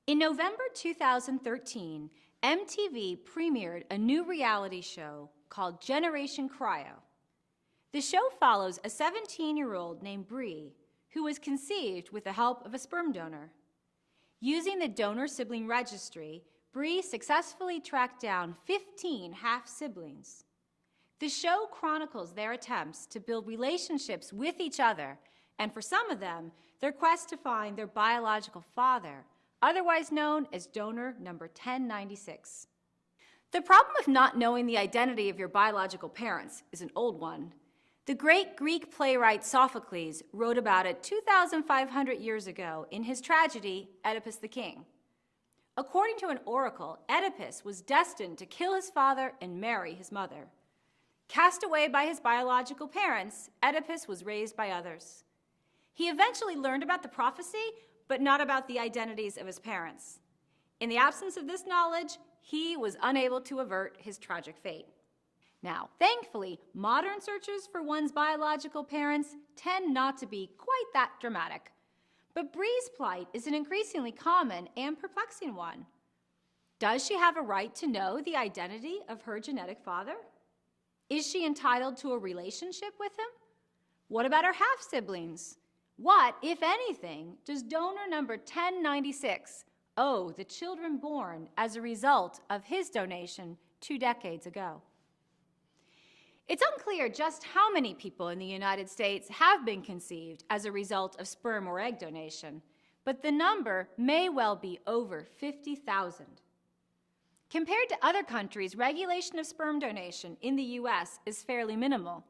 In November 2013, MTV premiered a new reality show called Generation Cryo. The show follows a 17-year-old named Bree who was conceived with the help of a sperm donor. Using the donor sibling registry, Bree successfully tracked down 15 half-siblings. The show chronicles their attempts to build relationships with each other, and for some of them, their quest to find their biological father, otherwise known as donor number 1096. The problem of not knowing the identity of your biological parents is an old one. The great Greek playwright Sophocles wrote about it 2,500 years ago in his tragedy, Oedipus the King. According to an oracle, Oedipus was destined to kill his father and marry his mother. Cast away by his biological parents, Oedipus was raised by others. He eventually learned about the prophecy, but not about the identities of his parents. In the absence of this knowledge, he was unable to avert his tragic fate. Now, thankfully, modern searches for one's biological parents tend not to be quite that dramatic. But Bree's plight is an increasingly common and perplexing one. Does she have a right to know the identity of her genetic father? Is she entitled to a relationship with him? What about her half-siblings? What, if anything, does donor number 1096 owe the children born as a result of his donation 2 decades ago? It's unclear just how many people in the United States have been conceived as a result of sperm or egg donation, but the number may well be over 50,000. Compared to other countries, regulation of sperm donation in the U.S. is fairly minimal.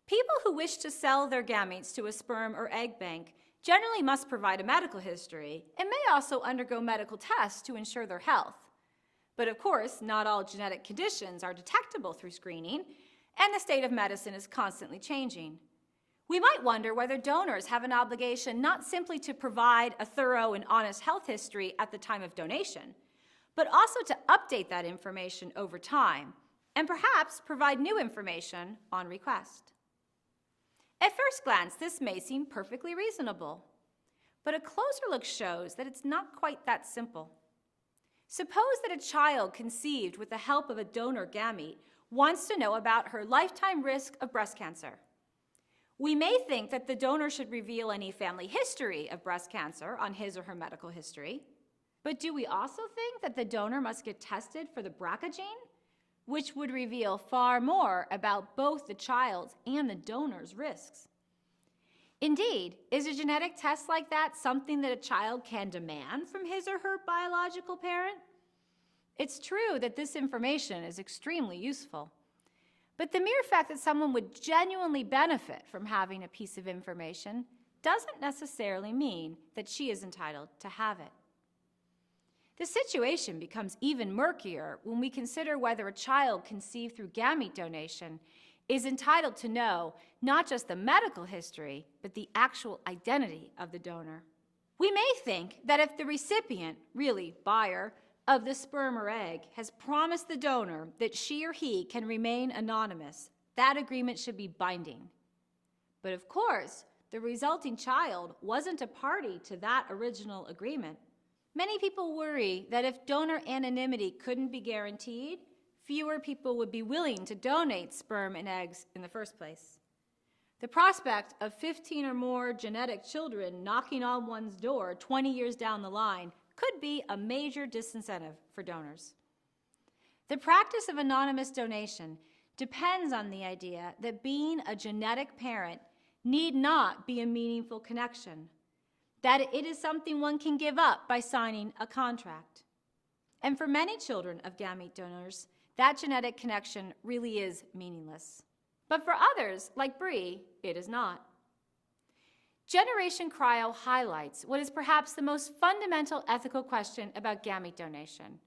People who wish to sell their gametes to a sperm or egg bank generally must provide a medical history and may also undergo medical tests to ensure their health. But of course, not all genetic conditions are detectable through screening, and the state of medicine is constantly changing. We might wonder whether donors have an obligation not simply to provide a thorough and honest health history at the time of donation, but also to update that information over time, and perhaps provide new information on request. At first glance, this may seem perfectly reasonable, but a closer look shows that it's not quite that simple. Suppose that a child conceived with the help of a donor gamete wants to know about her lifetime risk of breast cancer. We may think that the donor should reveal any family history of breast cancer on his or her medical history, but do we also think that the donor must get tested for the BRCA gene, which would reveal far more about both the child's and the donor's risks? Indeed, is a genetic test like that something that a child can demand from his or her biological parent? It's true that this information is extremely useful, but the mere fact that someone would genuinely benefit from having a piece of information doesn't necessarily mean that she is entitled to have it. The situation becomes even murkier when we consider whether a child conceived through gamete donation is entitled to know not just the medical history, but the actual identity of the donor. We may think that if the recipient, really buyer, of the sperm or egg has promised the donor that she or he can remain anonymous, that agreement should be binding. But of course, the resulting child wasn't a party to that original agreement. Many people worry that if donor anonymity couldn't be guaranteed, fewer people would be willing to donate sperm and eggs in the first place. The prospect of 15 or more genetic children knocking on one's door 20 years down the line could be a major disincentive for donors. The practice of anonymous donation depends on the idea that being a genetic parent need not be a meaningful connection, that it is something one can give up by signing a contract. And for many children of gamete donors, that genetic connection really is meaningless. But for others, like Bree, it is not. Generation Cryo highlights what is perhaps the most fundamental ethical question about gamete donation.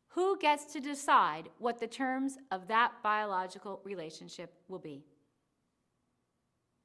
Who gets to decide what the terms of that biological relationship will be?